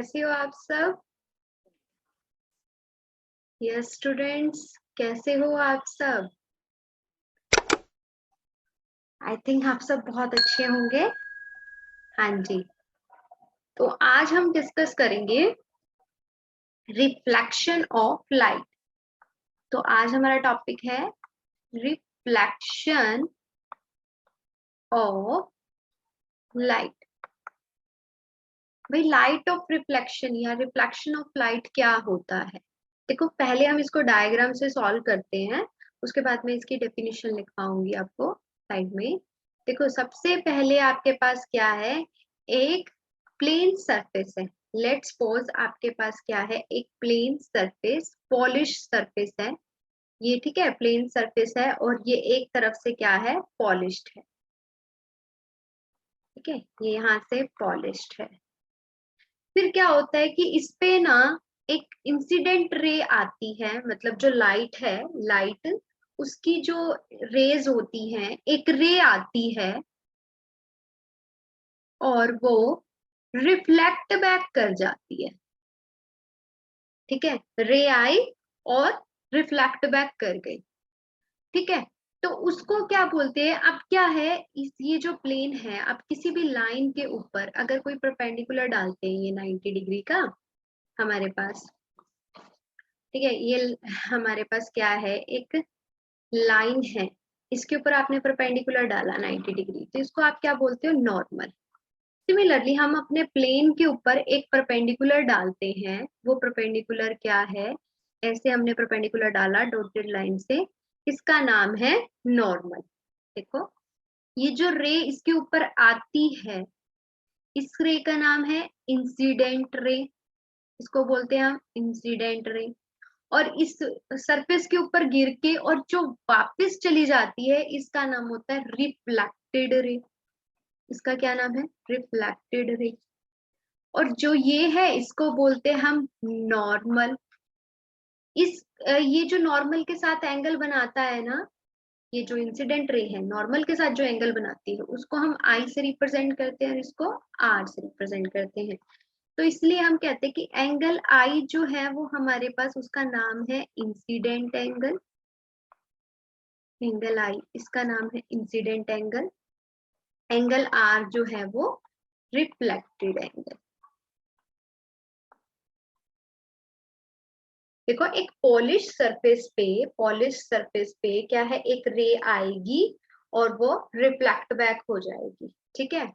कैसे हो आप सब? यस स्टूडेंट्स, कैसे हो आप सब? आई थिंक आप सब बहुत अच्छे होंगे। हाँ जी। तो आज हम डिस्कस करेंगे रिफ्लेक्शन ऑफ लाइट। तो आज हमारा टॉपिक है रिफ्लेक्शन ऑफ लाइट। भाई लाइट ऑफ रिफ्लेक्शन या रिफ्लेक्शन ऑफ लाइट क्या होता है? देखो पहले हम इसको डायग्राम से सॉल्व करते हैं, उसके बाद में इसकी डेफिनेशन लिखवाऊंगी आपको साइड में। देखो सबसे पहले आपके पास क्या है, एक प्लेन सरफेस है। लेट्स सपोज आपके पास क्या है, एक प्लेन सरफेस, पॉलिश सरफेस है ये, ठीक है, प्लेन सरफेस है और ये एक तरफ से क्या है, पॉलिश्ड है। ठीक है, ये यहाँ से पॉलिश्ड है। फिर क्या होता है कि इस पे ना एक इंसिडेंट रे आती है, मतलब जो लाइट है, लाइट उसकी जो रेज होती हैं, एक रे आती है और वो रिफ्लेक्ट बैक कर जाती है। ठीक है, रे आई और रिफ्लेक्ट बैक कर गई। ठीक है, तो उसको क्या बोलते हैं, अब क्या है, ये जो प्लेन है, अब किसी भी लाइन के ऊपर अगर कोई परपेंडिकुलर डालते हैं, ये 90 डिग्री का हमारे पास, ठीक है, ये हमारे पास क्या है, एक लाइन है, इसके ऊपर आपने परपेंडिकुलर डाला 90 डिग्री, तो इसको आप क्या बोलते हो, नॉर्मल। सिमिलरली हम अपने प्लेन के ऊपर एक परपेंडिकुलर डालते हैं, वो परपेंडिकुलर क्या है, ऐसे हमने परपेंडिकुलर डाला डॉटेड लाइन से, इसका नाम है नॉर्मल। देखो ये जो रे इसके ऊपर आती है, इस रे का नाम है इंसिडेंट रे, इसको बोलते हैं हम इंसिडेंट रे। और इस सरफेस के ऊपर गिर के और जो वापस चली जाती है, इसका नाम होता है रिफ्लेक्टेड रे। इसका क्या नाम है, रिफ्लेक्टेड रे। और जो ये है इसको बोलते हैं हम नॉर्मल। ये जो नॉर्मल के साथ एंगल बनाता है ना, ये जो इंसिडेंट रे है नॉर्मल के साथ जो एंगल बनाती है, उसको हम आई से रिप्रेजेंट करते हैं और इसको आर से रिप्रेजेंट करते हैं। तो इसलिए हम कहते हैं कि एंगल आई जो है वो हमारे पास, उसका नाम है इंसिडेंट एंगल। एंगल आई इसका नाम है इंसिडेंट एंगल। एंगल आर जो है वो रिफ्लेक्टेड एंगल। देखो एक पॉलिश सरफेस पे क्या है, एक रे आएगी और वो रिफ्लेक्ट बैक हो जाएगी। ठीक है,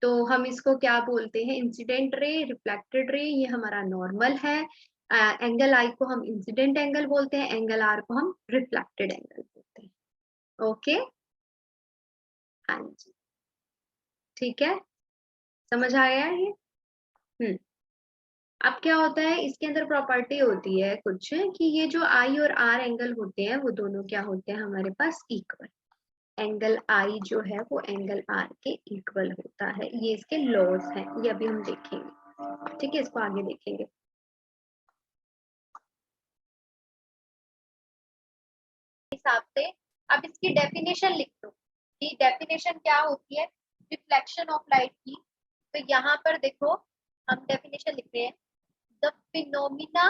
तो हम इसको क्या बोलते हैं, इंसिडेंट रे, रिफ्लेक्टेड रे, ये हमारा नॉर्मल है। एंगल आई को हम इंसिडेंट एंगल बोलते हैं, एंगल आर को हम रिफ्लेक्टेड एंगल बोलते हैं। ओके, हाँ जी, ठीक है, समझ आया ये। हम्म। अब क्या होता है, इसके अंदर प्रॉपर्टी होती है कुछ कि ये जो आई और आर एंगल होते हैं वो दोनों क्या होते हैं हमारे पास, इक्वल। एंगल आई जो है वो एंगल आर के इक्वल होता है, ये इसके लॉज हैं, ये अभी हम देखेंगे। ठीक है, इसको आगे देखेंगे हिसाब से। अब इसकी डेफिनेशन लिख दो कि डेफिनेशन क्या होती है रिफ्लेक्शन ऑफ लाइट की। तो यहाँ पर देखो हम डेफिनेशन लिख रहे हैं, the phenomena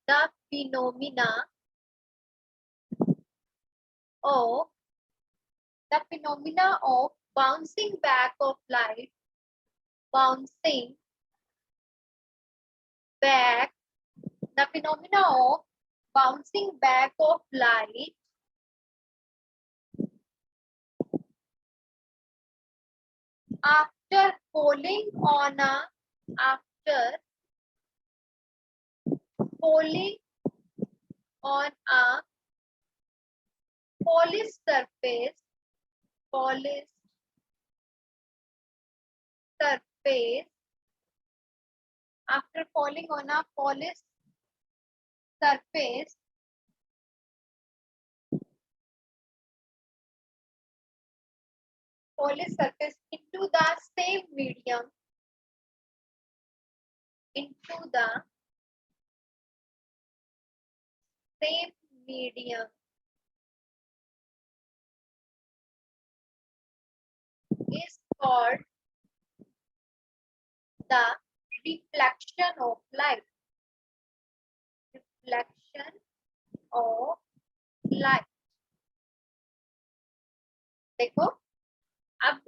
the phenomena of the phenomena of bouncing back of light, bouncing back, the phenomena of bouncing back of light after falling on a after falling on a polished surface, polished surface, after falling on a polished surface, polished surface into the same medium, into the same medium is called the reflection of light. Reflection of light. देखो अब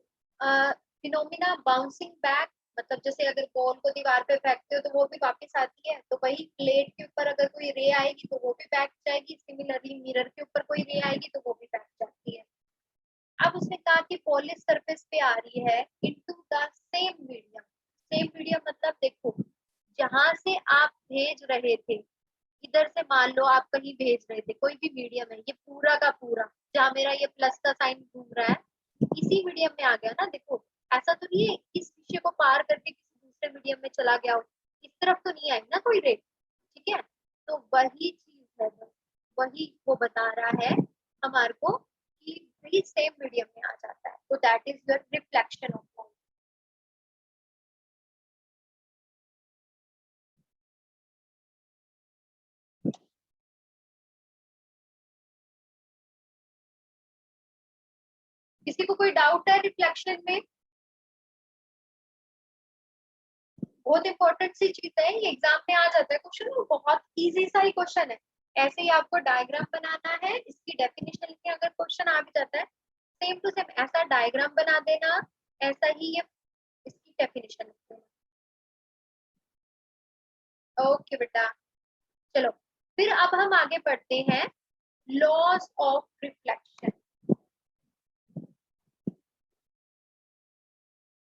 phenomena bouncing back, मतलब जैसे अगर ball को दीवार पे फेंकते हो तो वो भी वापस आती है, तो वही प्लेट के ऊपर अगर कोई रे आएगी तो वो भी बैक जाएगी, सिमिलरली मिरर के ऊपर कोई रे आएगी तो वो भी बैक जाती है। अब उसने कहा कि पॉलिश सरफेस पे आ रही है into the same medium. Same medium मतलब देखो जहां से आप भेज रहे थे, इधर से मान लो आप कहीं भेज रहे थे, कोई भी मीडियम है, ये पूरा का पूरा जहां मेरा ये प्लस का साइन घूम रहा है इसी मीडियम में आ गया ना। देखो ऐसा तो नहीं है इस विषय को पार करके किसी दूसरे मीडियम में चला गया हो, इस तरफ तो नहीं आई ना कोई रे, ठीक है। तो वही चीज है, वही वो बता रहा है हमारे को कि वही सेम मीडियम में आ जाता है, तो that is your reflection of light. किसी को कोई डाउट है रिफ्लेक्शन में? बहुत इंपॉर्टेंट सी चीज है, ये एग्जाम में आ जाता है क्वेश्चन, बहुत इजी सा ही क्वेश्चन है। ऐसे ही आपको डायग्राम बनाना है, इसकी डेफिनेशन लिखने अगर क्वेश्चन आ भी जाता है सेम टू सेम ऐसा डायग्राम बना देना, ऐसा ही ये इसकी डेफिनेशन लिख देना। ओके बेटा, चलो फिर अब हम आगे बढ़ते हैं लॉस ऑफ रिफ्लेक्शन।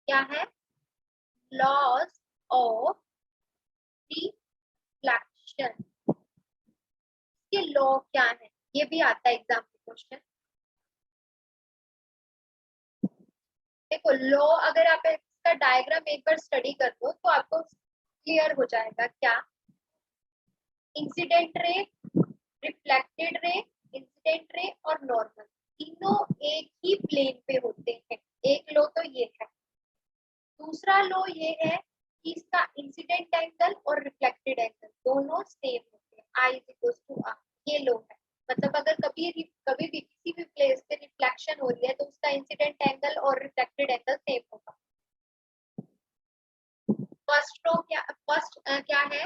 क्या है? Loss of reflection. ये लॉ क्या है ये भी आता है एग्जाम में क्वेश्चन। देखो लॉ अगर आप इसका डायग्राम एक बार स्टडी कर दो तो आपको क्लियर हो जाएगा। क्या? Incident ray, reflected ray, incident ray और नॉर्मल, तीनों एक ही प्लेन पे होते हैं। एक लॉ तो ये है। दूसरा लॉ ये है कि इसका इंसिडेंट एंगल और रिफ्लेक्टेड एंगल दोनों सेम होते हैं, I is equal to R। ये लॉ है, मतलब अगर कभी भी किसी भी प्लेस पे रिफ्लेक्शन हो रही है तो उसका इंसिडेंट एंगल और रिफ्लेक्टेड एंगल सेम होगा। फर्स्ट लॉ क्या, फर्स्ट क्या है?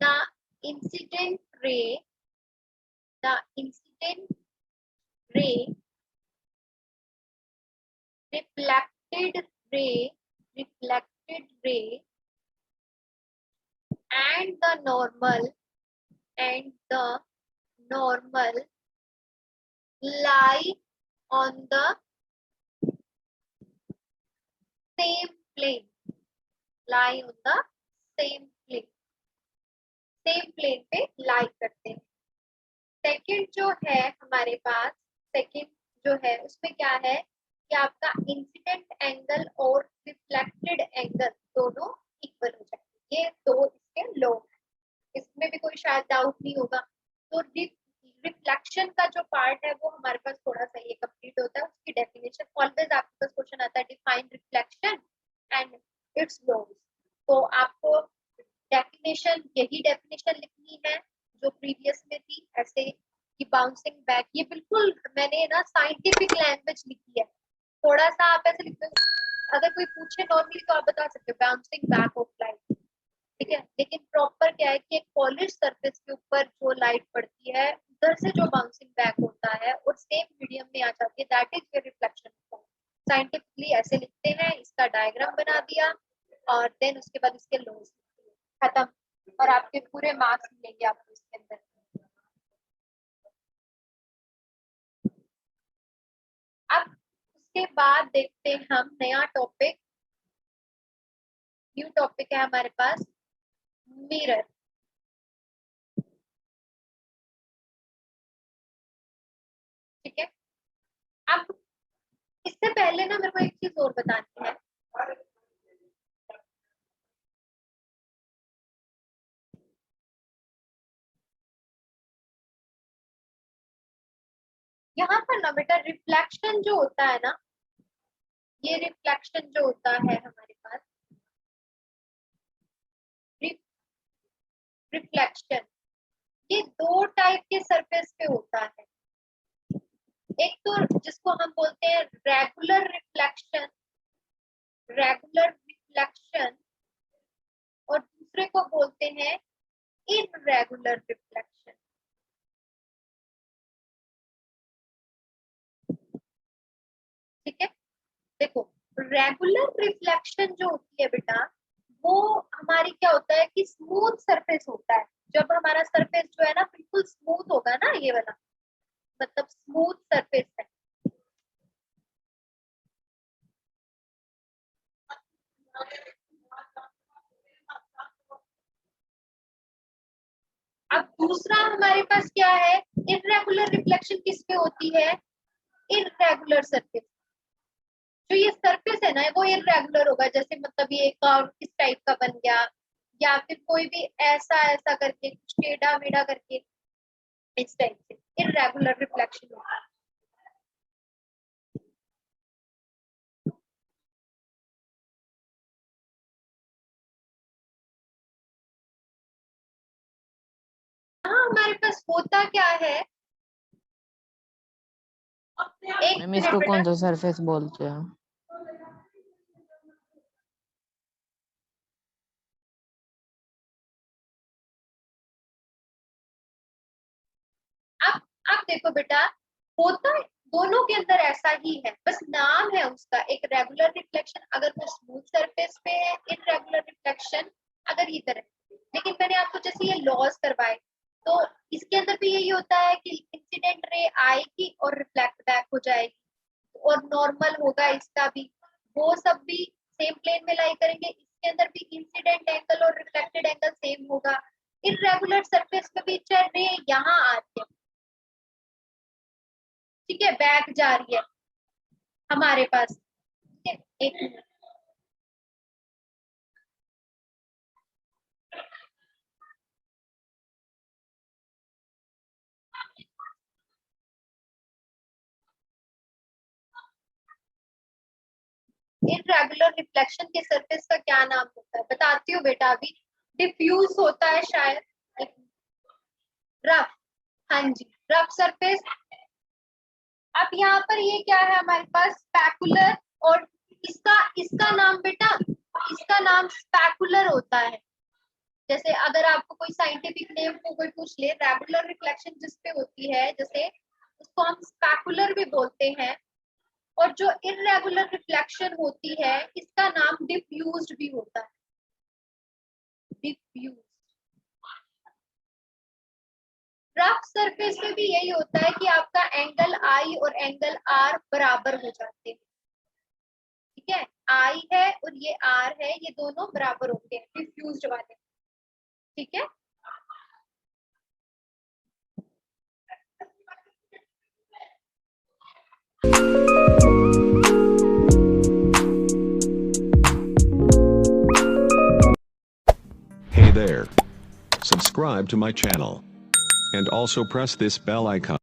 The incident ray, the incident ray, reflected ray and the normal lie on the same plane, lie on the same plane, same plane पे lie करते हैं। Second जो है हमारे पास, सेकंड जो है उसमें क्या है कि आपका इंसिडेंट एंगल और रिफ्लेक्टेड एंगल दोनों इक्वल हो जाएंगे। ये दो इसके लॉ है, इसमें भी कोई शायद डाउट नहीं होगा। तो रिफ्लेक्शन का जो पार्ट है वो हमारे पास थोड़ा सा ये कंप्लीट होता है। उसकी डेफिनेशन ऑलवेज आपके पास क्वेश्चन आता है, define reflection and its laws. तो आपको डेफिनेशन, यही डेफिनेशन लिखनी है जो प्रीवियस में थी, ऐसे कि बाउंसिंग बैक, ये बिल्कुल मैंने ना साइंटिफिक लैंग्वेज लिखी है। थोड़ा सा आप ऐसे लिखते हो, अगर कोई पूछे नॉर्मली तो आप बता सकते हो बाउंसिंग बैक ऑफ लाइट, ठीक है। लेकिन प्रॉपर क्या है कि एक पॉलिश सरफेस के ऊपर जो लाइट पड़ती है उधर से जो बाउंसिंग बैक होता है और सेम मीडियम में आ जाती है, that is your reflection. Scientifically ऐसे लिखते हैं, इसका डायग्राम बना दिया और देन उसके बाद इसके लॉज खत्म, और आपके पूरे मार्क्स मिलेंगे आपको इसके अंदर। अब उसके बाद देखते हैं हम नया टॉपिक, न्यू टॉपिक है हमारे पास मिरर। ठीक है, अब इससे पहले ना मेरे को एक चीज और बतानी है। यहाँ पर ना बेटा रिफ्लेक्शन जो होता है ना, ये रिफ्लेक्शन जो होता है हमारे पास, रिफ्लेक्शन ये दो टाइप के सरफेस पे होता है। एक तो जिसको हम बोलते हैं रेगुलर रिफ्लेक्शन, रेगुलर रिफ्लेक्शन, दूसरे को बोलते हैं इररेगुलर रिफ्लेक्शन। ठीक है, देखो रेगुलर रिफ्लेक्शन जो होती है बेटा, वो हमारी क्या होता है कि स्मूथ सरफेस होता है। जब हमारा सरफेस जो है ना बिल्कुल स्मूथ होगा ना, ये वाला मतलब स्मूथ सरफेस है। अब दूसरा हमारे पास क्या है, इररेगुलर रिफ्लेक्शन किस पे होती है, इररेगुलर सरफेस। जो ये सरफेस है ना वो इररेगुलर होगा, जैसे मतलब ये कर्व इस टाइप का बन गया, या फिर कोई भी ऐसा ऐसा करके कुछ टेढ़ा मेढ़ा करके, इस टाइप से इररेगुलर रिफ्लेक्शन होगा। हाँ, हमारे पास होता क्या है, एक मैम इसको कौन सा सरफेस बोलते हैं? अब देखो बेटा, होता दोनों के अंदर ऐसा ही है, बस नाम है उसका, एक रेगुलर रिफ्लेक्शन अगर वो स्मूथ सरफेस पे है, इररेगुलर रिफ्लेक्शन अगर इधर है। लेकिन मैंने आपको जैसे ये लॉस करवाए, तो इसके अंदर भी यही होता है कि इंसिडेंट रे आएगी और रिफ्लेक्ट बैक हो जाएगी, और नॉर्मल होगा इसका भी, वो सब भी सेम प्लेन में लाई करेंगे। इसके अंदर भी इंसिडेंट एंगल और रिफ्लेक्टेड एंगल सेम होगा। इररेगुलर सरफेस पे भी चाहे रे यहाँ आ रही है, ठीक है, बैक जा रही है हमारे पास, ठीक है, एक मिनट। इररेगुलर रिफ्लेक्शन के सरफेस का क्या नाम होता है, बताती हूँ बेटा अभी। डिफ्यूज होता है शायद, रफ, हाँ जी, रफ सरफेस। अब यहाँ पर ये क्या है हमारे पास, स्पैकुलर, और इसका इसका नाम बेटा, इसका नाम स्पैकुलर होता है। जैसे अगर आपको कोई साइंटिफिक नेम को कोई पूछ ले, रेगुलर रिफ्लेक्शन जिसपे होती है जैसे, उसको हम स्पैकुलर भी बोलते हैं। और जो इररेगुलर रिफ्लेक्शन होती है इसका नाम डिफ्यूज्ड भी होता है, डिफ्यूज। रफ सरफेस में भी यही होता है कि आपका एंगल आई और एंगल आर बराबर हो जाते हैं, ठीक है, आई है और ये आर है, ये दोनों बराबर होते हैं डिफ्यूज्ड वाले, ठीक है। Hey there. Subscribe to my channel. And also press this bell icon.